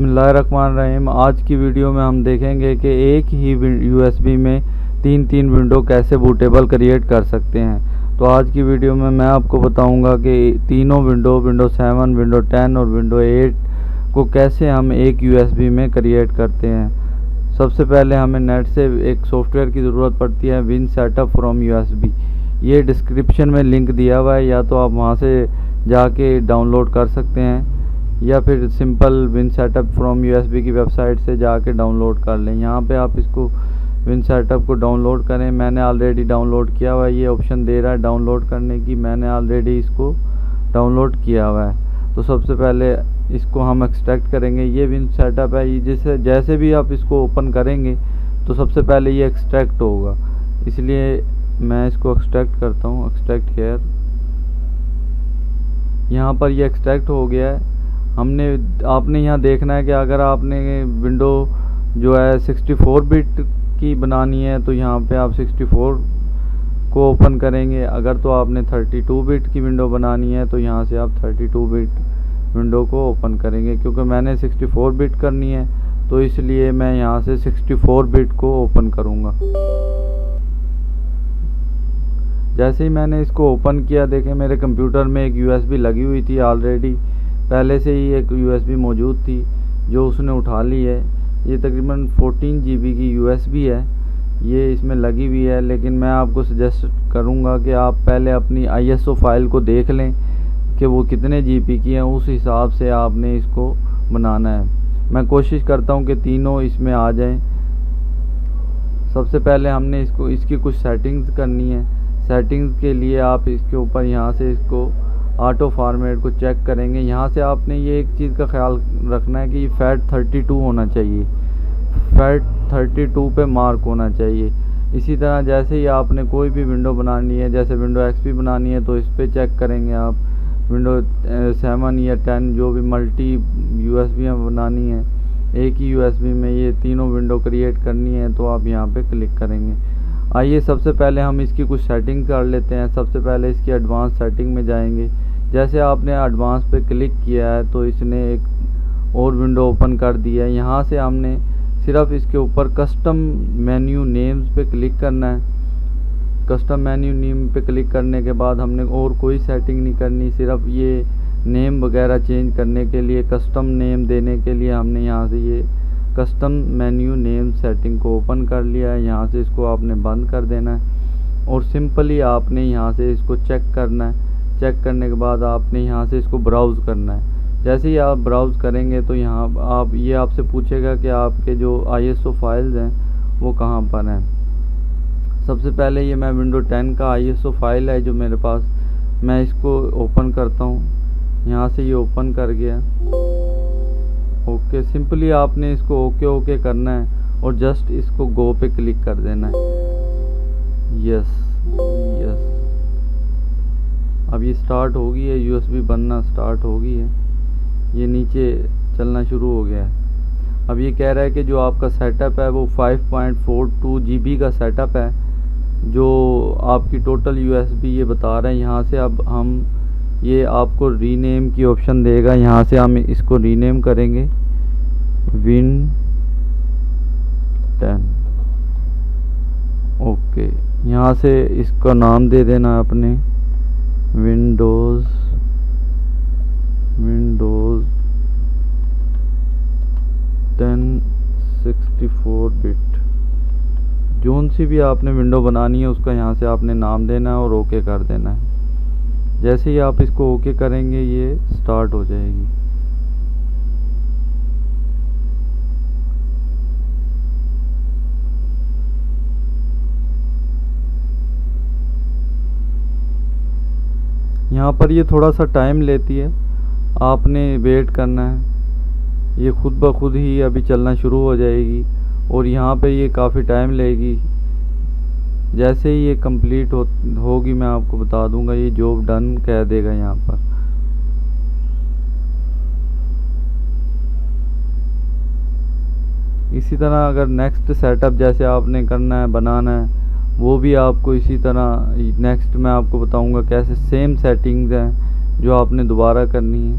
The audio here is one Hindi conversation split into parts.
बिस्मिल्लाहिर्रहमानिर्रहीम। आज की वीडियो में हम देखेंगे कि एक ही यूएसबी में तीन विंडो कैसे बूटेबल क्रिएट कर सकते हैं। तो आज की वीडियो में मैं आपको बताऊंगा कि तीनों विंडो 7, विंडो 10 और विंडो 8 को कैसे हम एक यूएसबी में क्रिएट करते हैं। सबसे पहले हमें नेट से एक सॉफ्टवेयर की ज़रूरत पड़ती है, विन सेटअप फ्रॉम यूएसबी। ये डिस्क्रिप्शन में लिंक दिया हुआ है, या तो आप वहाँ से जाके डाउनलोड कर सकते हैं या फिर simple win setup from USB की वेबसाइट से जाके डाउनलोड कर लें। यहाँ पे आप इसको विन सेटअप को डाउनलोड करें। मैंने ऑलरेडी डाउनलोड किया हुआ है, ये ऑप्शन दे रहा है डाउनलोड करने की, मैंने ऑलरेडी इसको डाउनलोड किया हुआ है। तो सबसे पहले इसको हम एक्सट्रैक्ट करेंगे। ये विन सेटअप है, ये जैसे भी आप इसको ओपन करेंगे तो सबसे पहले ये एक्सट्रैक्ट होगा, इसलिए मैं इसको एक्सट्रैक्ट करता हूँ। एक्सट्रैक्ट हेयर, यहाँ पर ये एक्सट्रैक्ट हो गया है। आपने यहाँ देखना है कि अगर आपने विंडो जो है 64 बिट की बनानी है तो यहाँ पे आप 64 को ओपन करेंगे। अगर तो आपने 32 बिट की विंडो बनानी है तो यहाँ से आप 32 बिट विंडो को ओपन करेंगे। क्योंकि मैंने 64 बिट करनी है तो इसलिए मैं यहाँ से 64 बिट को ओपन करूँगा। जैसे ही मैंने इसको ओपन किया, देखें मेरे कंप्यूटर में एक यूएसबी लगी हुई थी, ऑलरेडी पहले से ही एक यूएसबी मौजूद थी जो उसने उठा ली है। ये तकरीबन 14 GB की यूएसबी है, ये इसमें लगी हुई है। लेकिन मैं आपको सजेस्ट करूँगा कि आप पहले अपनी ISO फाइल को देख लें कि वो कितने GB की है, उस हिसाब से आपने इसको बनाना है। मैं कोशिश करता हूँ कि तीनों इसमें आ जाएं। सबसे पहले हमने इसकी कुछ सेटिंग्स करनी है। सेटिंग्स के लिए आप इसके ऊपर यहाँ से इसको ऑटो फॉर्मेट को चेक करेंगे। यहाँ से आपने ये एक चीज़ का ख्याल रखना है कि फैट 32 होना चाहिए, फैट 32 पे मार्क होना चाहिए। इसी तरह जैसे ही आपने कोई भी विंडो बनानी है, जैसे विंडो XP बनानी है तो इस पर चेक करेंगे आप। विंडो 7 या 10 जो भी मल्टी यूएसबी बनानी है, एक ही यूएसबी में ये तीनों विंडो क्रिएट करनी है तो आप यहाँ पे क्लिक करेंगे। आइए सबसे पहले हम इसकी कुछ सेटिंग कर लेते हैं। सबसे पहले इसकी एडवांस सेटिंग में जाएंगे। जैसे आपने एडवांस पे क्लिक किया है तो इसने एक और विंडो ओपन कर दिया है। यहाँ से हमने सिर्फ इसके ऊपर कस्टम मेन्यू नेम्स पे क्लिक करना है। कस्टम मेन्यू नेम पे क्लिक करने के बाद हमने और कोई सेटिंग नहीं करनी, सिर्फ ये नेम वगैरह चेंज करने के लिए, कस्टम नेम देने के लिए हमने यहाँ से ये कस्टम मेन्यू नेम सेटिंग को ओपन कर लिया है। यहाँ से इसको आपने बंद कर देना है और सिंपली आपने यहाँ से इसको चेक करना है। चेक करने के बाद आपने यहाँ से इसको ब्राउज़ करना है। जैसे ही आप ब्राउज़ करेंगे तो यहाँ ये आपसे पूछेगा कि आपके जो ISO फाइल्स हैं वो कहाँ पर हैं। सबसे पहले ये मैं विंडो 10 का ISO फाइल है जो मेरे पास, मैं इसको ओपन करता हूँ। यहाँ से ये ओपन कर गया। ओके, सिंपली आपने इसको ओके करना है और जस्ट इसको गो पे क्लिक कर देना है। यस, अब ये स्टार्ट हो गई है, यूएसबी बनना स्टार्ट हो गई है, ये नीचे चलना शुरू हो गया है। अब ये कह रहा है कि जो आपका सेटअप है वो 5.42 GB का सेटअप है, जो आपकी टोटल यूएसबी ये बता रहा है। यहाँ से अब हम ये आपको रीनेम की ऑप्शन देगा, यहाँ से हम इसको रीनेम करेंगे विन 10। ओके, यहाँ से इसका नाम दे देना अपने विंडोज़ 10 64 बिट। जोन सी भी आपने विंडो बनानी है उसका यहाँ से आपने नाम देना है और ओके कर देना है। जैसे ही आप इसको ओके करेंगे ये स्टार्ट हो जाएगी। यहाँ पर ये थोड़ा सा टाइम लेती है, आपने वेट करना है। ये खुद ब खुद ही अभी चलना शुरू हो जाएगी और यहाँ पे ये काफ़ी टाइम लेगी। जैसे ही ये कंप्लीट होगी मैं आपको बता दूंगा, ये जॉब डन कह देगा यहाँ पर। इसी तरह अगर नेक्स्ट सेटअप जैसे आपने करना है, बनाना है, वो भी आपको इसी तरह नेक्स्ट मैं आपको बताऊंगा कैसे सेम सेटिंग्स हैं जो आपने दोबारा करनी है।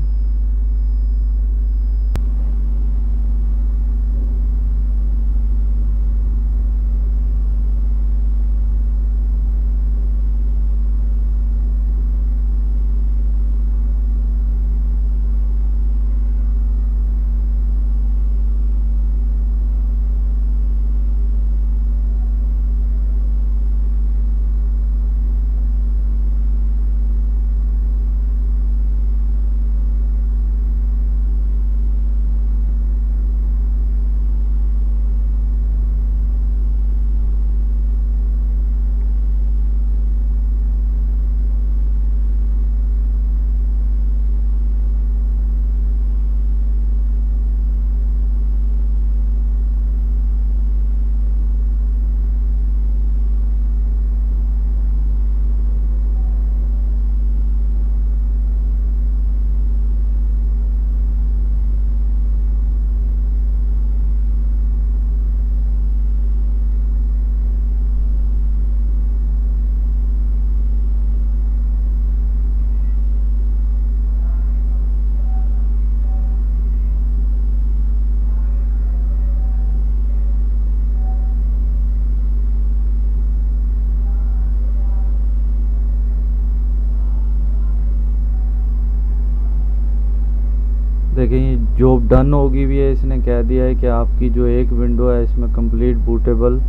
देखें ये जॉब डन होगी भी है, इसने कह दिया है कि आपकी जो एक विंडो है इसमें कंप्लीट बूटेबल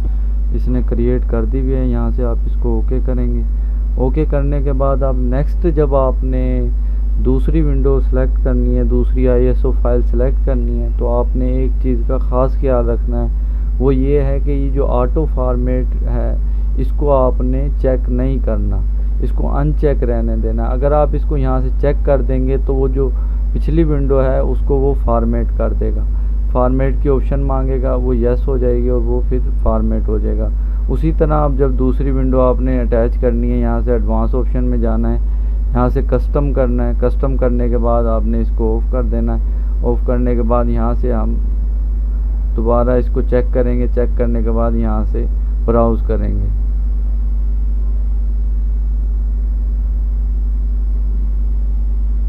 इसने क्रिएट कर दी हुई है। यहाँ से आप इसको ओके करेंगे। ओके करने के बाद अब नेक्स्ट जब आपने दूसरी विंडो सेलेक्ट करनी है, दूसरी ISO फाइल सेलेक्ट करनी है, तो आपने एक चीज़ का ख़ास ख्याल रखना है, वो ये है कि ये जो ऑटो फॉर्मेट है इसको आपने चेक नहीं करना, इसको अनचेक रहने देना। अगर आप इसको यहाँ से चेक कर देंगे तो वो जो पिछली विंडो है उसको वो फॉर्मेट कर देगा, फॉर्मेट की ऑप्शन मांगेगा, वो यस हो जाएगी और वो फिर फॉर्मेट हो जाएगा। उसी तरह आप जब दूसरी विंडो आपने अटैच करनी है, यहाँ से एडवांस ऑप्शन में जाना है, यहाँ से कस्टम करना है। कस्टम करने के बाद आपने इसको ऑफ़ कर देना है। ऑफ़ करने के बाद यहाँ से हम दोबारा इसको चेक करेंगे। चेक करने के बाद यहाँ से ब्राउज़ करेंगे।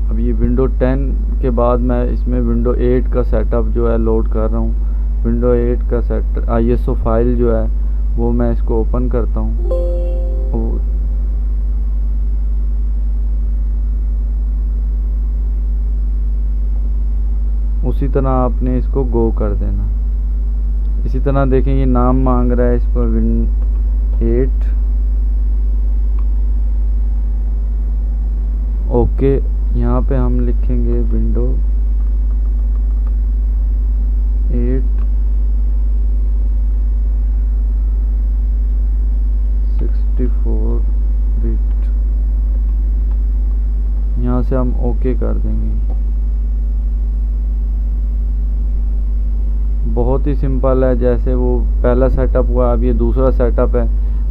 अब ये विंडो 10 के बाद मैं इसमें विंडो 8 का सेटअप जो है लोड कर रहा हूँ। विंडो 8 का ISO फाइल जो है वो मैं इसको ओपन करता हूँ। उसी तरह आपने इसको गो कर देना। इसी तरह देखें ये नाम मांग रहा है, इसको विन 8 ओके। यहाँ पे हम लिखेंगे विंडो 8 64 बिट। यहाँ से हम ओके कर देंगे। बहुत ही सिंपल है, जैसे वो पहला सेटअप हुआ अब ये दूसरा सेटअप है।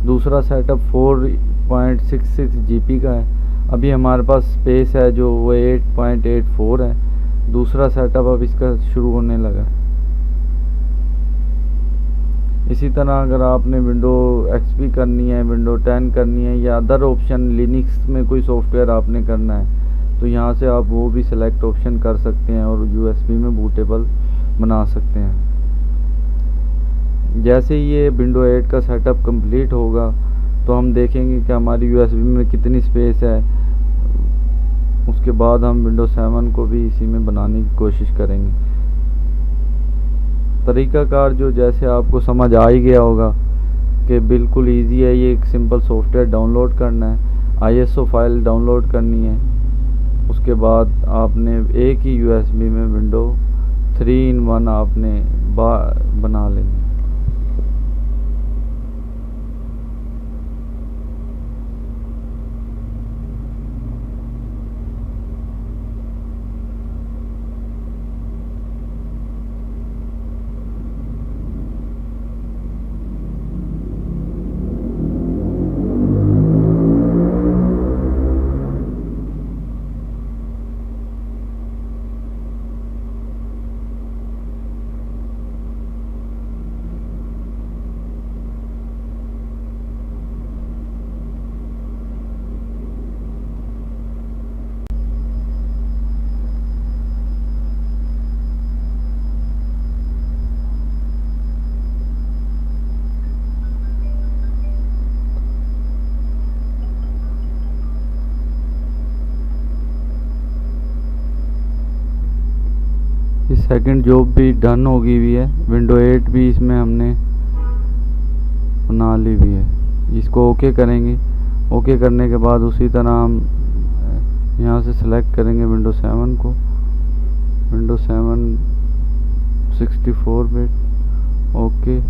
दूसरा सेटअप 4.66 GB का है। अभी हमारे पास स्पेस है जो वो 8.84 है। दूसरा सेटअप अब इसका शुरू होने लगा। इसी तरह अगर आपने विंडो XP करनी है, विंडो 10 करनी है या अदर ऑप्शन लिनक्स में कोई सॉफ्टवेयर आपने करना है तो यहाँ से आप वो भी सेलेक्ट ऑप्शन कर सकते हैं और USB में बूटेबल बना सकते हैं। जैसे ही ये विंडो 8 का सेटअप कंप्लीट होगा तो हम देखेंगे कि हमारी USB में कितनी स्पेस है। उसके बाद हम विंडो 7 को भी इसी में बनाने की कोशिश करेंगे। तरीक़ाकार जो जैसे आपको समझ आ ही गया होगा कि बिल्कुल इजी है। ये एक सिंपल सॉफ्टवेयर डाउनलोड करना है, ISO फाइल डाउनलोड करनी है। उसके बाद आपने एक ही USB में विंडो 3-in-1 आपने बना लेंगे। सेकंड जॉब भी डन होगी हुई है। विंडो 8 भी इसमें हमने बना ली हुई है। इसको ओके करेंगे। ओके करने के बाद उसी तरह हम यहाँ से सेलेक्ट करेंगे विंडो 7 को। Window 7 64 bit okay.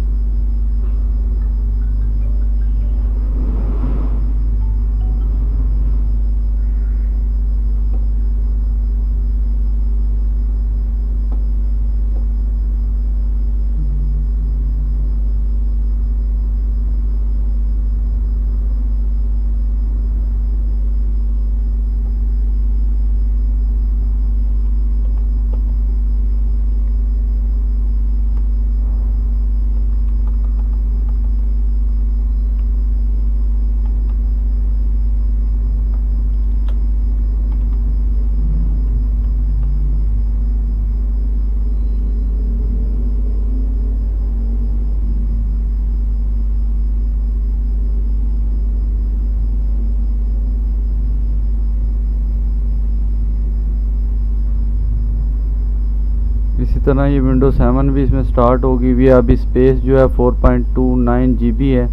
इसी तरह ये विंडोज़ 7 भी इसमें स्टार्ट होगी हुई है। अभी स्पेस जो है 4.29 GB है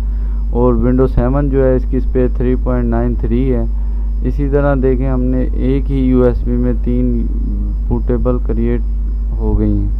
और विंडोज़ 7 जो है इसकी स्पेस 3.93 है। इसी तरह देखें हमने एक ही USB में 3 बूटेबल क्रिएट हो गई हैं।